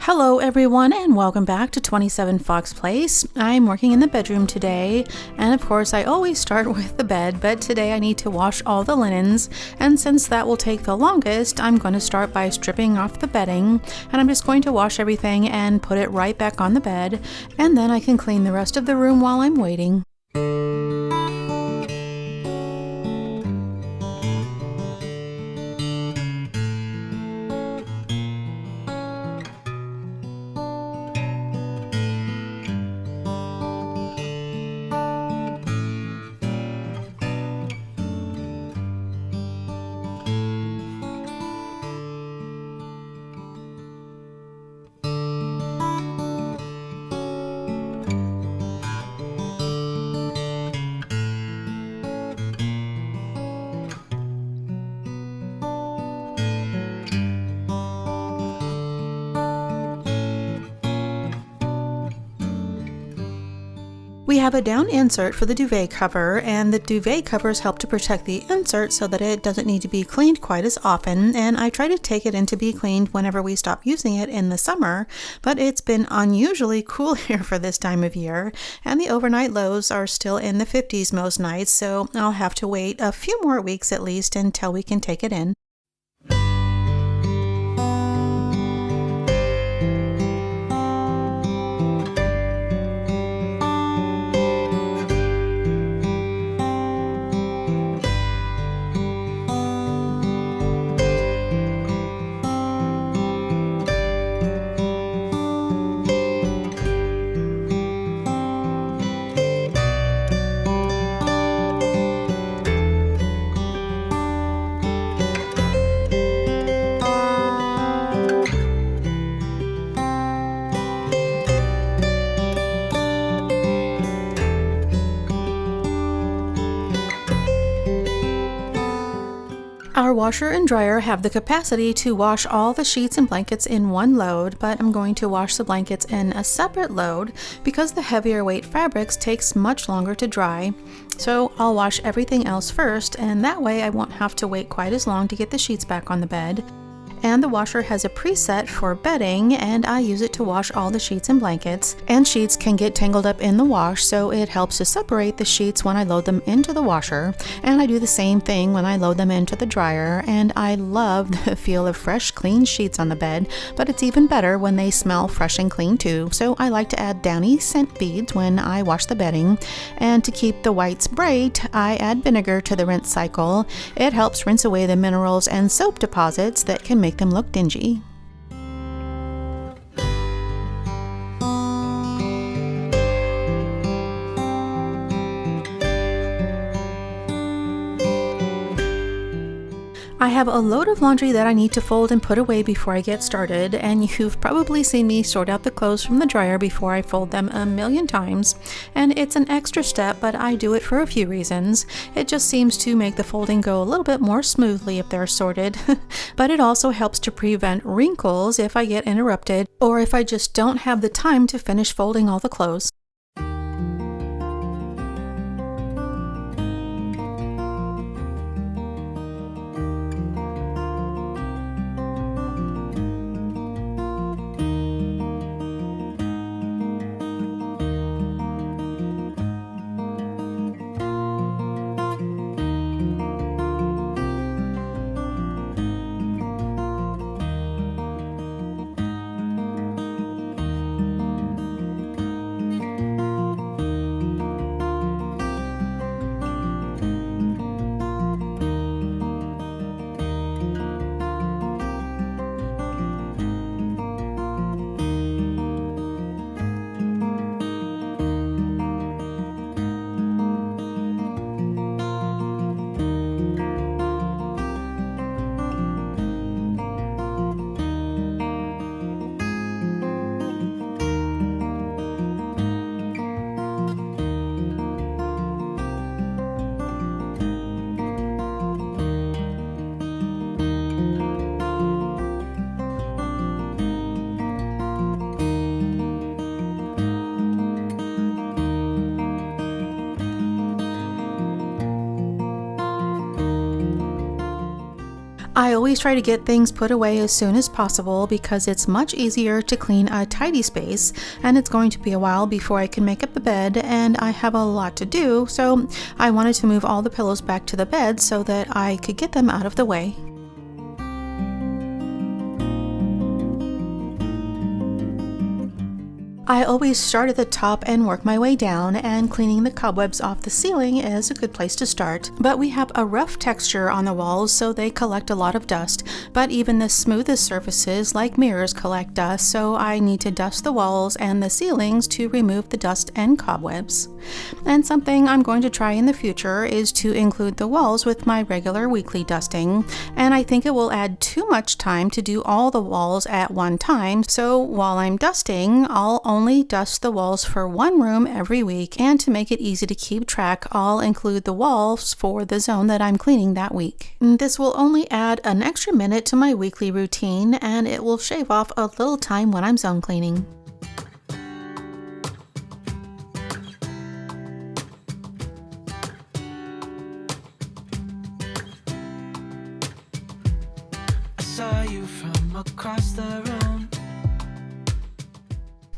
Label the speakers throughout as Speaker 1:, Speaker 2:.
Speaker 1: Hello everyone and welcome back to 27 Fox Place. I'm working in the bedroom today, and of course I always start with the bed, but today I need to wash all the linens, and since that will take the longest, I'm going to start by stripping off the bedding, and I'm just going to wash everything and put it right back on the bed, and then I can clean the rest of the room while I'm waiting. We have a down insert for the duvet cover, and the duvet covers help to protect the insert so that it doesn't need to be cleaned quite as often, and I try to take it in to be cleaned whenever we stop using it in the summer, but it's been unusually cool here for this time of year, and the overnight lows are still in the 50s most nights, so I'll have to wait a few more weeks at least until we can take it in. Our washer and dryer have the capacity to wash all the sheets and blankets in one load, but I'm going to wash the blankets in a separate load because the heavier weight fabrics takes much longer to dry. So I'll wash everything else first, and that way I won't have to wait quite as long to get the sheets back on the bed. And the washer has a preset for bedding, and I use it to wash all the sheets and blankets. And sheets can get tangled up in the wash, so it helps to separate the sheets when I load them into the washer. And I do the same thing when I load them into the dryer, and I love the feel of fresh, clean sheets on the bed, but it's even better when they smell fresh and clean too. So I like to add downy scent beads when I wash the bedding. And to keep the whites bright, I add vinegar to the rinse cycle. It helps rinse away the minerals and soap deposits that can make them look dingy. I have a load of laundry that I need to fold and put away before I get started, and you've probably seen me sort out the clothes from the dryer before I fold them a million times, and it's an extra step, but I do it for a few reasons. It just seems to make the folding go a little bit more smoothly if they're sorted, but it also helps to prevent wrinkles if I get interrupted or if I just don't have the time to finish folding all the clothes. I always try to get things put away as soon as possible because it's much easier to clean a tidy space, and it's going to be a while before I can make up the bed, and I have a lot to do, so I wanted to move all the pillows back to the bed so that I could get them out of the way. I always start at the top and work my way down, and cleaning the cobwebs off the ceiling is a good place to start. But we have a rough texture on the walls, so they collect a lot of dust. But even the smoothest surfaces, like mirrors, collect dust, so I need to dust the walls and the ceilings to remove the dust and cobwebs. And something I'm going to try in the future is to include the walls with my regular weekly dusting. And I think it will add too much time to do all the walls at one time, so while I'm dusting, I'll only dust the walls for one room every week, and to make it easy to keep track, I'll include the walls for the zone that I'm cleaning that week. This will only add an extra minute to my weekly routine, and it will shave off a little time when I'm zone cleaning.
Speaker 2: I saw you from across the room.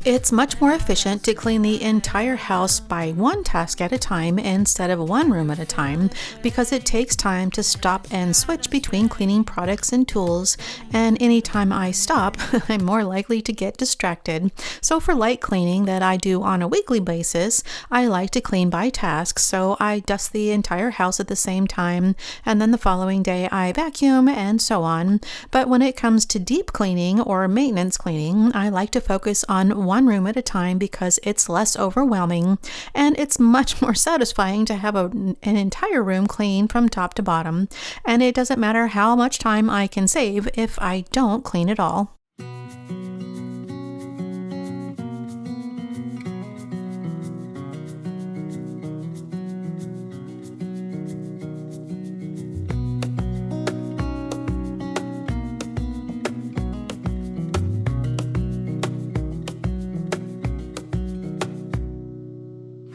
Speaker 1: It's much more efficient to clean the entire house by one task at a time instead of one room at a time, because it takes time to stop and switch between cleaning products and tools, and anytime I stop, I'm more likely to get distracted. So for light cleaning that I do on a weekly basis, I like to clean by tasks, so I dust the entire house at the same time, and then the following day I vacuum, and so on. But when it comes to deep cleaning or maintenance cleaning, I like to focus on one room at a time because it's less overwhelming, and it's much more satisfying to have an entire room clean from top to bottom, and it doesn't matter how much time I can save if I don't clean it all.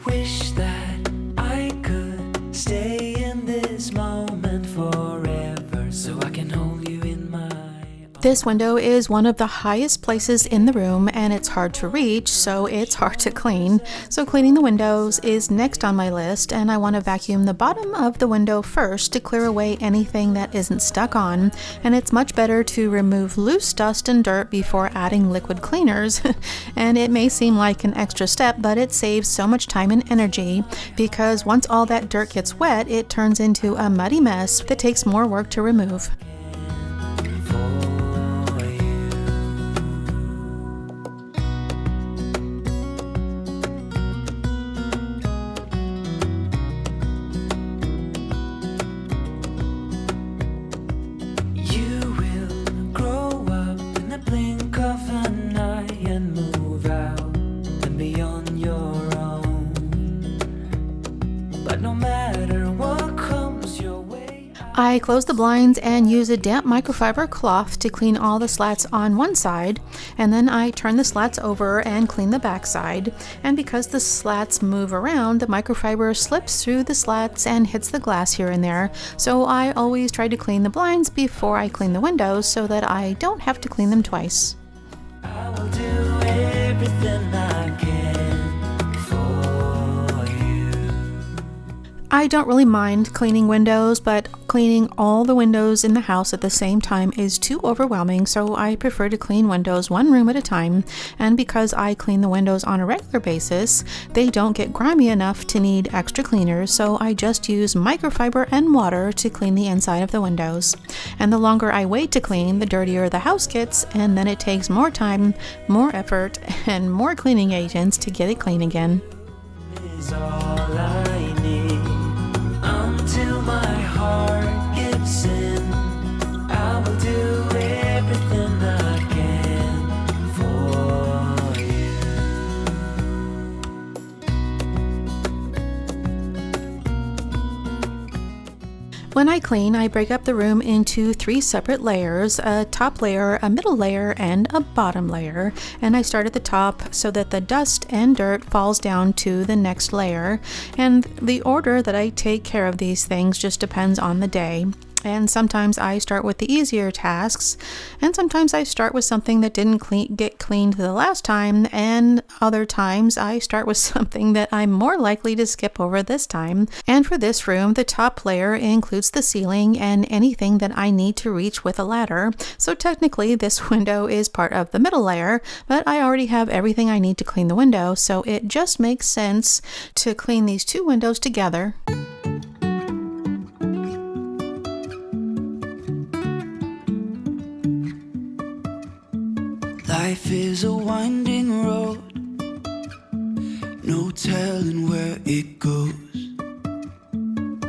Speaker 2: Wish that I could stay in this moment forever, so I can hold you in my arms.
Speaker 1: This window is one of the highest places in the room, and it's hard to reach, so it's hard to clean. So cleaning the windows is next on my list, and I want to vacuum the bottom of the window first to clear away anything that isn't stuck on. And it's much better to remove loose dust and dirt before adding liquid cleaners. And it may seem like an extra step, but it saves so much time and energy, because once all that dirt gets wet, it turns into a muddy mess that takes more work to remove. I close the blinds and use a damp microfiber cloth to clean all the slats on one side, and then I turn the slats over and clean the back side. And because the slats move around, the microfiber slips through the slats and hits the glass here and there, so I always try to clean the blinds before I clean the windows so that I don't have to clean them twice.
Speaker 2: I will do everything I can for you.
Speaker 1: I don't really mind cleaning windows, but cleaning all the windows in the house at the same time is too overwhelming, so I prefer to clean windows one room at a time. And because I clean the windows on a regular basis, they don't get grimy enough to need extra cleaners, so I just use microfiber and water to clean the inside of the windows. And the longer I wait to clean, the dirtier the house gets, and then it takes more time, more effort, and more cleaning agents to get it clean again.
Speaker 2: Is all I need until my heart gives in. I will do everything I can for you.
Speaker 1: When I clean, I break up the room into 3 separate layers: a top layer, a middle layer, and a bottom layer. And I start at the top so that the dust and dirt falls down to the next layer. And the order that I take care of these things just depends on the day. And sometimes I start with the easier tasks, and sometimes I start with something that didn't get cleaned the last time, and other times I start with something that I'm more likely to skip over this time. And for this room, the top layer includes the ceiling and anything that I need to reach with a ladder. So technically this window is part of the middle layer, but I already have everything I need to clean the window, so it just makes sense to clean these two windows together.
Speaker 2: Life is a winding road, no telling where it goes.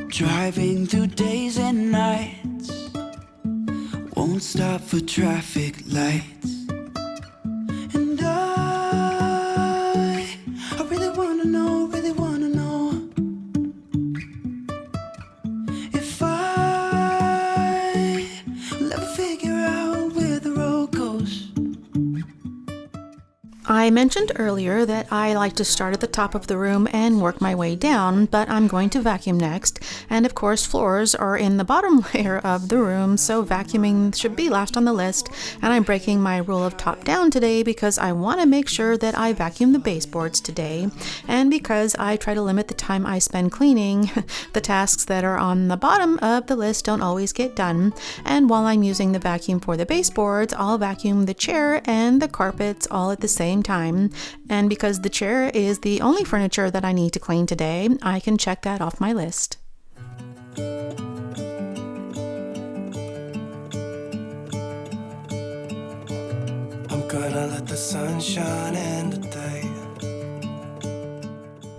Speaker 2: Driving through days and nights, won't stop for traffic lights. And I really wanna know if I will ever figure out where the road goes.
Speaker 1: I mentioned earlier that I like to start at the top of the room and work my way down, but I'm going to vacuum next. And of course, floors are in the bottom layer of the room, so vacuuming should be last on the list. And I'm breaking my rule of top down today because I want to make sure that I vacuum the baseboards today. And because I try to limit the time I spend cleaning, the tasks that are on the bottom of the list don't always get done. And while I'm using the vacuum for the baseboards, I'll vacuum the chair and the carpets all at the same time. And because the chair is the only furniture that I need to clean today, I can check that off my list.
Speaker 2: I'm gonna let the sun shine in today.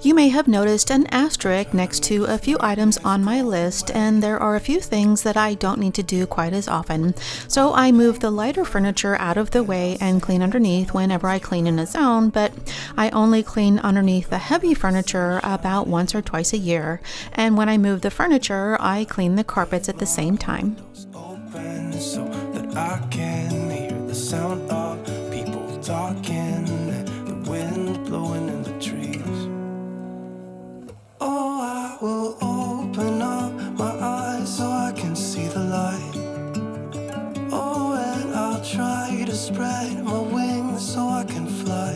Speaker 1: You may have noticed an asterisk next to a few items on my list, and there are a few things that I don't need to do quite as often. So I move the lighter furniture out of the way and clean underneath whenever I clean in a zone, but I only clean underneath the heavy furniture about once or twice a year. And when I move the furniture, I clean the carpets at the same time.
Speaker 2: Open so that I can hear the sound of people talking and the wind blowing in the trees. Oh, I will open up my eyes so I can see the light. Oh, and I'll try to spread my wings so I can fly.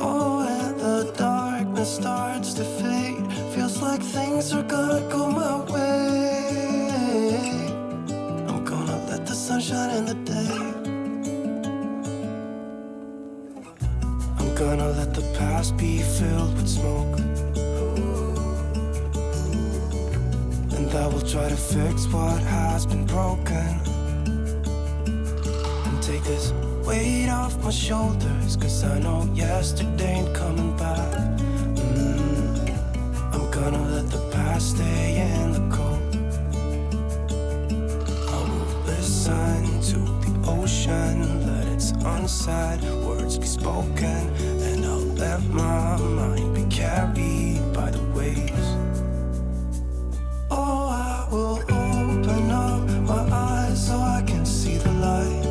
Speaker 2: Oh, and the darkness starts to fade. Feels like things are gonna go my way. I'm gonna let the sun shine in the day. I'm gonna let the past be filled with smoke, and I will try to fix what has been broken, and take this weight off my shoulders, 'cause I know yesterday ain't coming back. I'm gonna let the past stay in the cold. I will listen to the ocean, let its unsaid words be spoken, and I'll let my mind be carried by the waves. Oh, I will open up my eyes so I can see the light.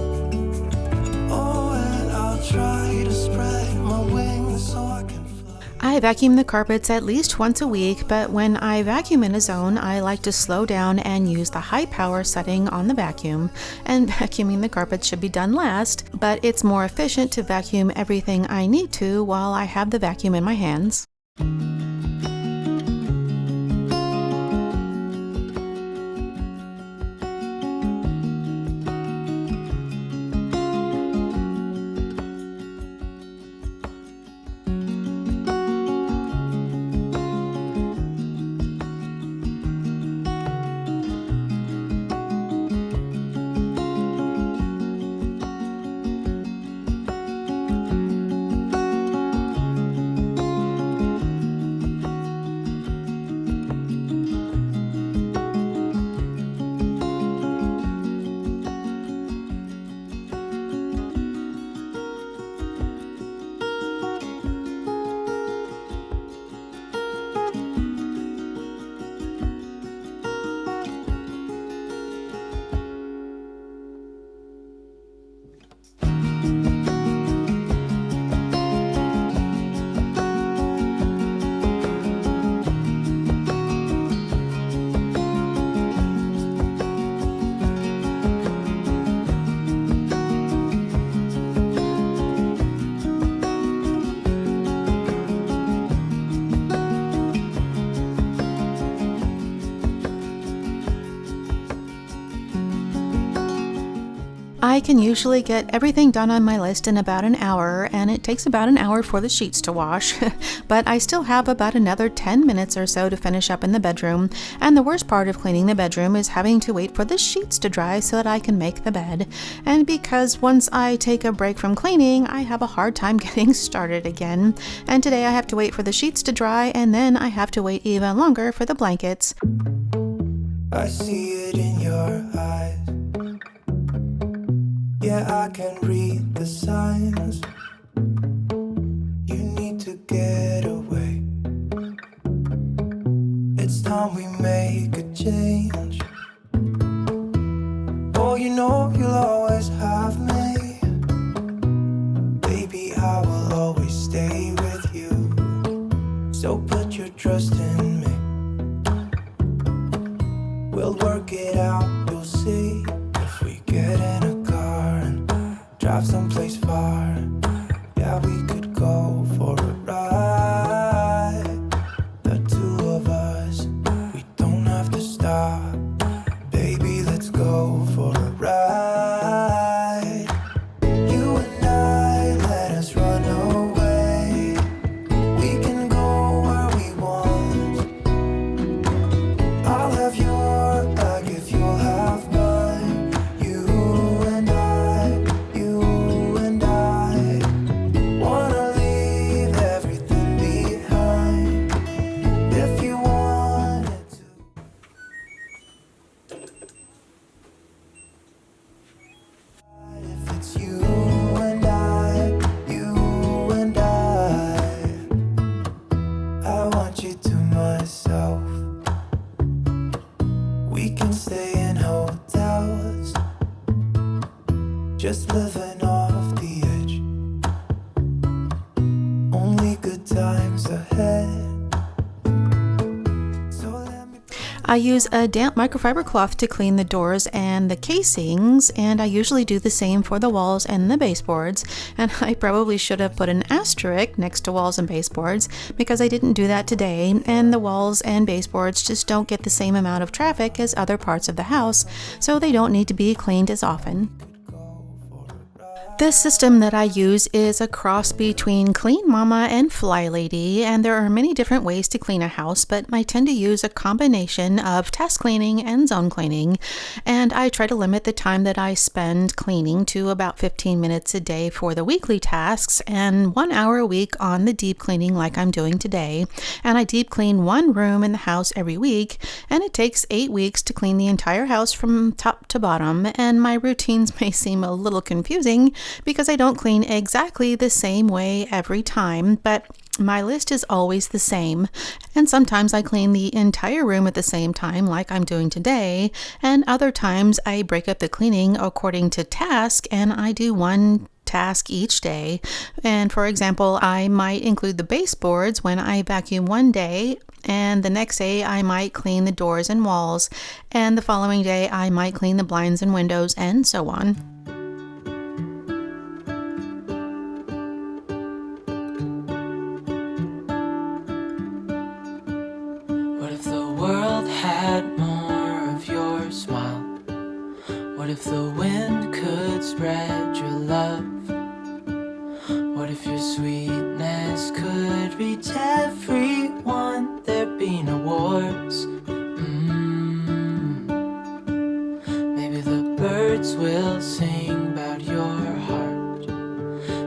Speaker 2: Oh, and I'll try to spread my wings so I can fly.
Speaker 1: I vacuum the carpets at least once a week, but when I vacuum in a zone, I like to slow down and use the high power setting on the vacuum. And vacuuming the carpets should be done last, but it's more efficient to vacuum everything I need to while I have the vacuum in my hands. I can usually get everything done on my list in about an hour, and it takes about an hour for the sheets to wash, but I still have about another 10 minutes or so to finish up in the bedroom, and the worst part of cleaning the bedroom is having to wait for the sheets to dry so that I can make the bed. And because once I take a break from cleaning, I have a hard time getting started again. And today I have to wait for the sheets to dry, and then I have to wait even longer for the blankets.
Speaker 2: I see it in your eyes. Yeah, I can read the signs. You need to get away. It's time we make a change. Oh, you know you'll always have me. Baby, I will always stay with you. So put your trust in me. We'll work it out, you'll see. If we get in a car and drive someplace far, yeah, we could go for a ride. The two of us, we don't have to stop. Baby, let's go for a ride. You and I, let us run away. We can go where we want. I'll have your back if you'll have mine. You and I wanna leave everything behind. If you wanted to. If it's you and I want you to myself. We can stay in hotels, just living off the edge. Only good times ahead. So let me.
Speaker 1: I use a damp microfiber cloth to clean the doors and the casings, and I usually do the same for the walls and the baseboards. And I probably should have put an asterisk next to walls and baseboards because I didn't do that today, and the walls and baseboards just don't get the same amount of traffic as other parts of the house, so they don't need to be cleaned as often. The system that I use is a cross between Clean Mama and Fly Lady, and there are many different ways to clean a house, but I tend to use a combination of task cleaning and zone cleaning, and I try to limit the time that I spend cleaning to about 15 minutes a day for the weekly tasks and 1 hour a week on the deep cleaning like I'm doing today. And I deep clean one room in the house every week, and it takes 8 weeks to clean the entire house from top to bottom, and my routines may seem a little confusing because I don't clean exactly the same way every time, but my list is always the same. And sometimes I clean the entire room at the same time like I'm doing today, and other times I break up the cleaning according to task and I do one task each day. And for example, I might include the baseboards when I vacuum one day, and the next day I might clean the doors and walls, and the following day I might clean the blinds and windows, and so on.
Speaker 2: What if the world had more of your smile? What if the wind could spread your love? What if your sweetness could reach everyone? There'd be no wars. Maybe the birds will sing about your heart.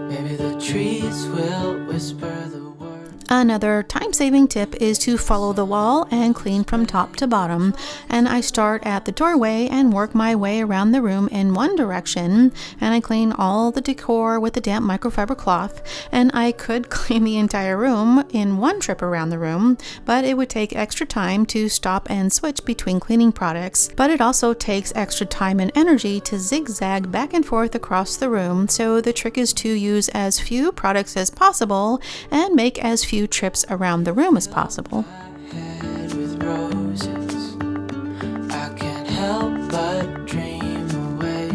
Speaker 2: Maybe the trees will whisper the word.
Speaker 1: Another time-saving tip is to follow the wall and clean from top to bottom, and I start at the doorway and work my way around the room in one direction, and I clean all the decor with a damp microfiber cloth, and I could clean the entire room in one trip around the room, but it would take extra time to stop and switch between cleaning products, but it also takes extra time and energy to zigzag back and forth across the room, so the trick is to use as few products as possible and make as few trips around the room as possible.
Speaker 2: With roses, I can't help but dream away,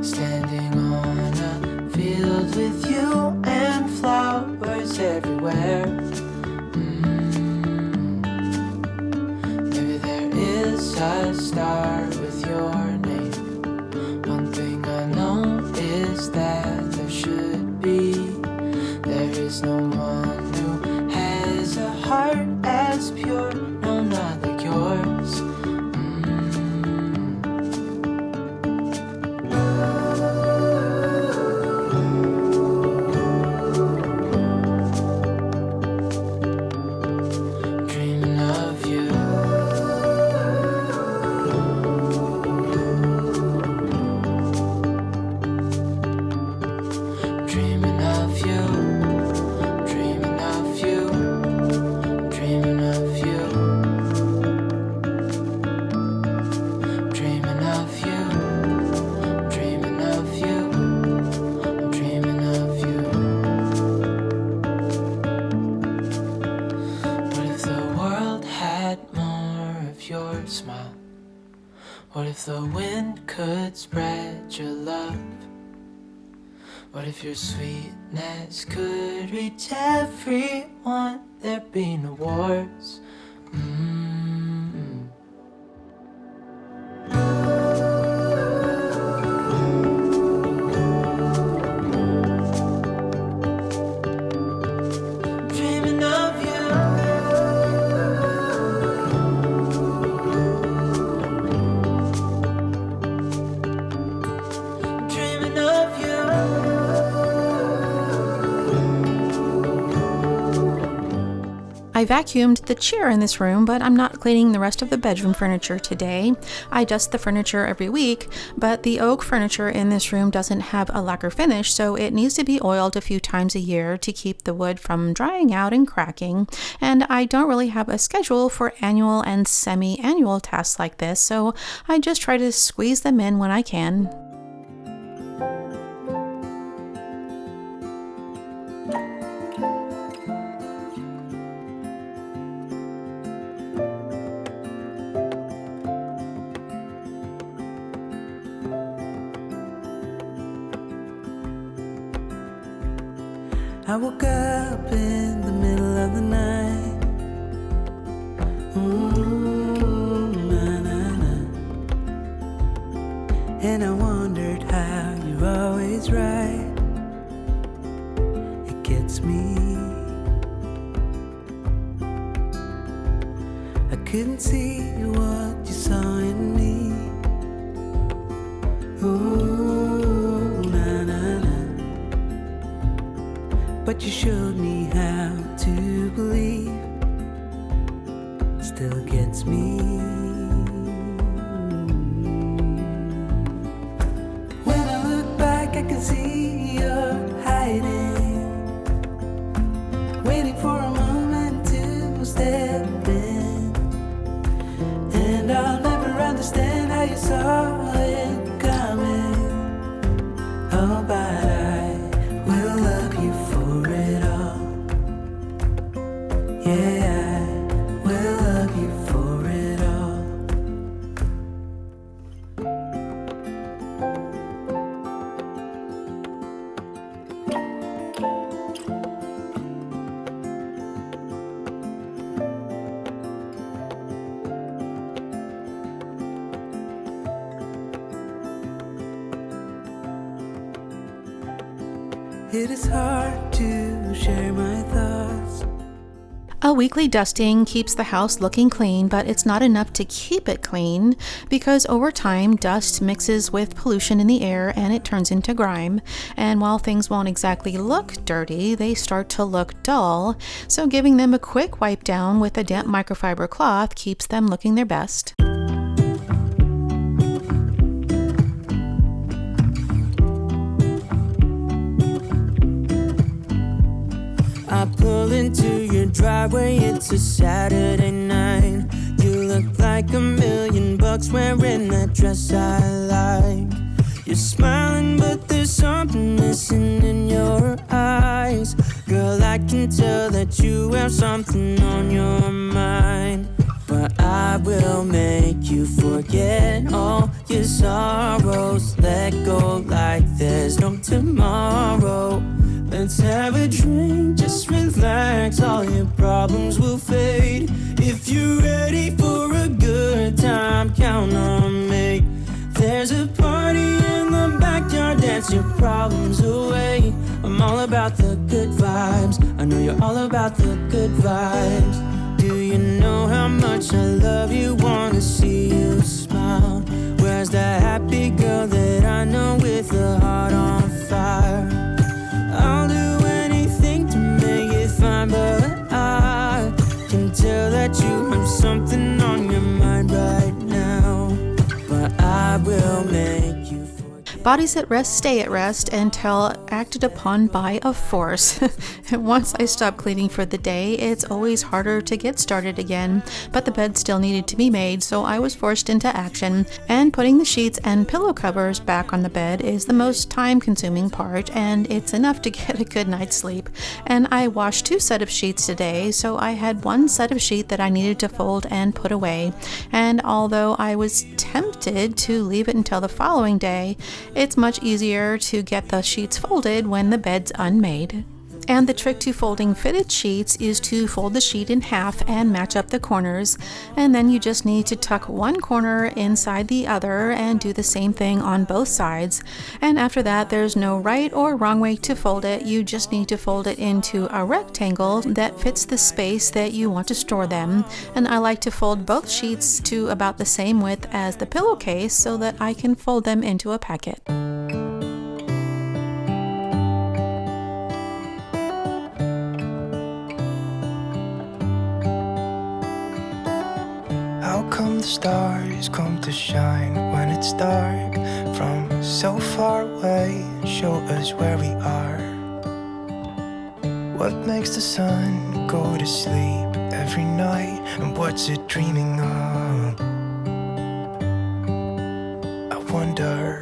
Speaker 2: standing on a field with you and flowers everywhere. Maybe there is a star with your name What if the wind could spread your love? What if your sweetness could reach everyone? There'd be no wars. Dreaming of you. Dreaming of you.
Speaker 1: I vacuumed the chair in this room, but I'm not cleaning the rest of the bedroom furniture today. I dust the furniture every week, but the oak furniture in this room doesn't have a lacquer finish, so it needs to be oiled a few times a year to keep the wood from drying out and cracking. And I don't really have a schedule for annual and semi-annual tasks like this, so I just try to squeeze them in when I can.
Speaker 2: I woke up in the middle of the night. Na, na, na. And I wondered how you're always right. It gets me. I couldn't see what you saw in me. Ooh, na, na, na. But you showed me how to believe. Still gets me. When I look back, I can see you're hiding, waiting for a moment to step in. And I'll never understand how you saw it coming. Oh, but I will love you for it all. Yeah, I will love you for it all. It is hard to share my thoughts.
Speaker 1: A weekly dusting keeps the house looking clean, but it's not enough to keep it clean because over time dust mixes with pollution in the air and it turns into grime. And while things won't exactly look dirty, they start to look dull. So giving them a quick wipe down with a damp microfiber cloth keeps them looking their best.
Speaker 2: I pull into your driveway, it's a Saturday night. You look like $1,000,000 wearing that dress I like. You're smiling, but there's something missing in your eyes. Girl, I can tell that you have something on your mind. But I will make you forget all your sorrows. Let go like there's no tomorrow. Let's have a drink, just relax, all your problems will fade. If you're ready for a good time, count on me. There's a party in the backyard, dance your problems away. I'm all about the good vibes, I know you're all about the good vibes. Do you know how much I love you, wanna see you smile? Where's that happy girl that I know with a heart on fire? I'll do anything to make it fine, but I can tell that you have something on your mind right now. But I will make you forget.
Speaker 1: Bodies at rest stay at rest until acted upon by a force. Once I stop cleaning for the day, it's always harder to get started again, but the bed still needed to be made, so I was forced into action, and putting the sheets and pillow covers back on the bed is the most time-consuming part, and it's enough to get a good night's sleep. And I washed 2 sets of sheets today, so I had 1 set of sheet that I needed to fold and put away. And although I was tempted to leave it until the following day, it's much easier to get the sheets folded when the bed's unmade. And the trick to folding fitted sheets is to fold the sheet in half and match up the corners, and then you just need to tuck one corner inside the other and do the same thing on both sides. And after that, there's no right or wrong way to fold it. You just need to fold it into a rectangle that fits the space that you want to store them. And I like to fold both sheets to about the same width as the pillowcase so that I can fold them into a packet.
Speaker 2: How come the stars come to shine when it's dark from so far away and show us where we are? What makes the sun go to sleep every night, and what's it dreaming of? I wonder.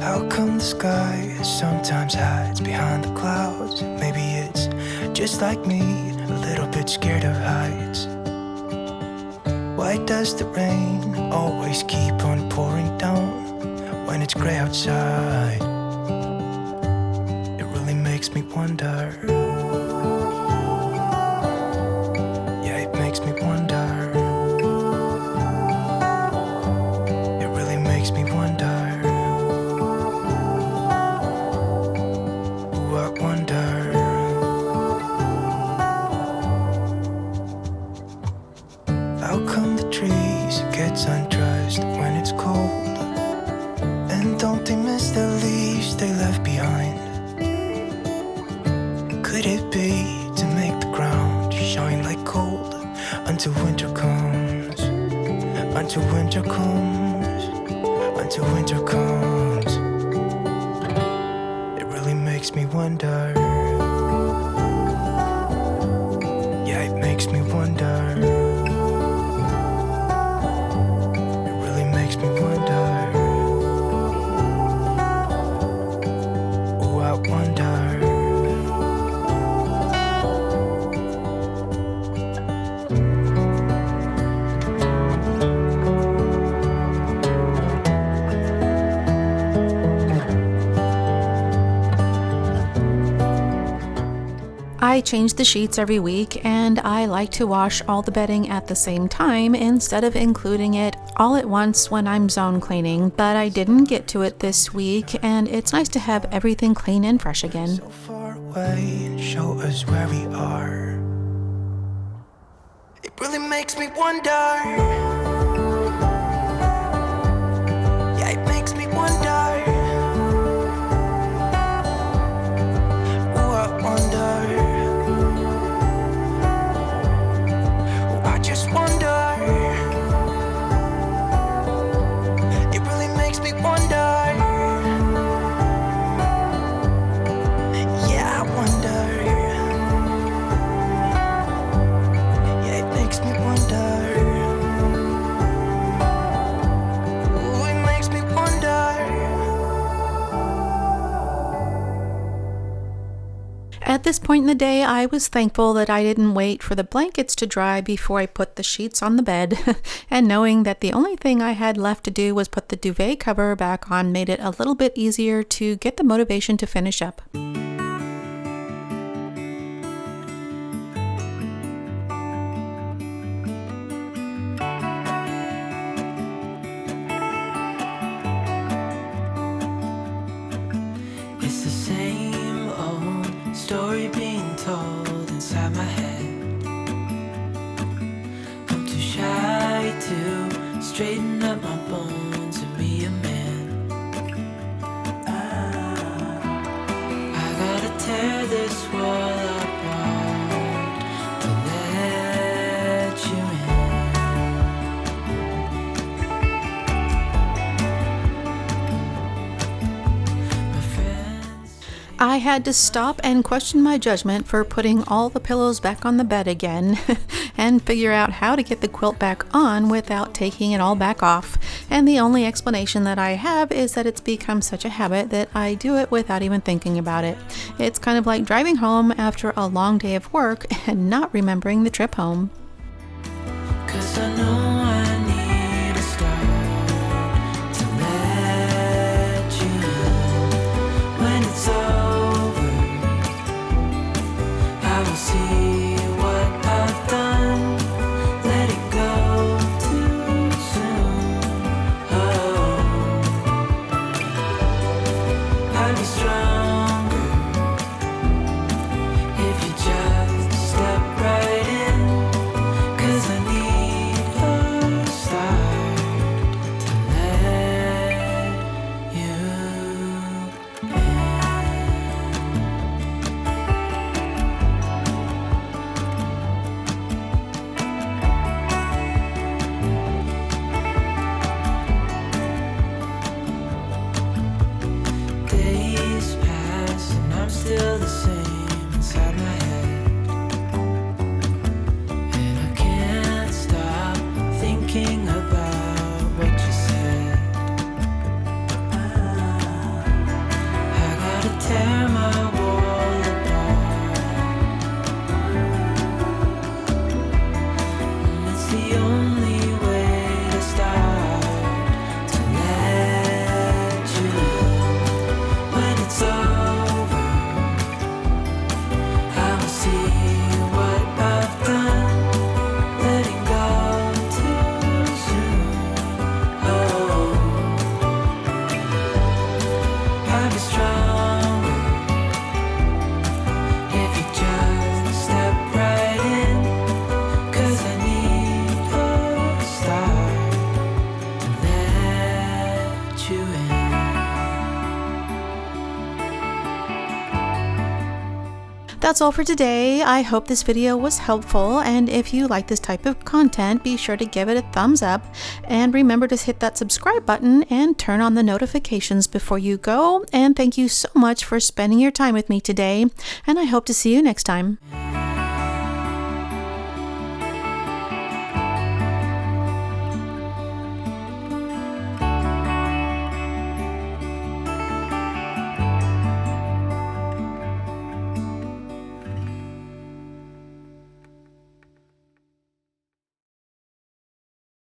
Speaker 2: How come the sky sometimes hides behind the clouds? Maybe it's just like me, a little bit scared of heights. Why does the rain always keep on pouring down when it's gray outside? It really makes me wonder. Yeah, it makes me wonder. It really makes me wonder. How come the trees gets undressed when it's cold? And don't they miss the leaves they left behind? Could it be to make the ground shine like gold until winter comes? Until winter comes, until winter comes. It really makes me wonder. Yeah, it makes me wonder.
Speaker 1: I change the sheets every week, and I like to wash all the bedding at the same time instead of including it all at once when I'm zone cleaning, but I didn't get to it this week, and it's nice to have everything clean and fresh again.
Speaker 2: So far away and show us where we are. It really makes me wonder.
Speaker 1: At this point in the day, I was thankful that I didn't wait for the blankets to dry before I put the sheets on the bed, and knowing that the only thing I had left to do was put the duvet cover back on made it a little bit easier to get the motivation to finish up.
Speaker 2: It's the same old story being told inside my head. I'm too shy to straighten up my bones and be a man. I gotta tear this wall apart.
Speaker 1: I had to stop and question my judgment for putting all the pillows back on the bed again and figure out how to get the quilt back on without taking it all back off. And the only explanation that I have is that it's become such a habit that I do it without even thinking about it. It's kind of like driving home after a long day of work and not remembering the trip home.
Speaker 2: 'Cause I know I need a start to let you know when it's over. I will see what I've done. Let it go too soon. Oh, I'll be stronger if you just step right in. 'Cause I need a start to let you in. Days pass and I'm still the same inside my head. And I can't stop thinking about what you said. I gotta tear my wall apart. And it's the only way to start to let you in. When it's over, I will see what I've done. Letting go too soon. Oh, I'll be stronger if you just step right in. 'Cause I need a start to let you in.
Speaker 1: That's all for today. I hope this video was helpful, and if you like this type of content, be sure to give it a thumbs up, and remember to hit that subscribe button and turn on the notifications before you go. And thank you so much for spending your time with me today, and I hope to see you next time.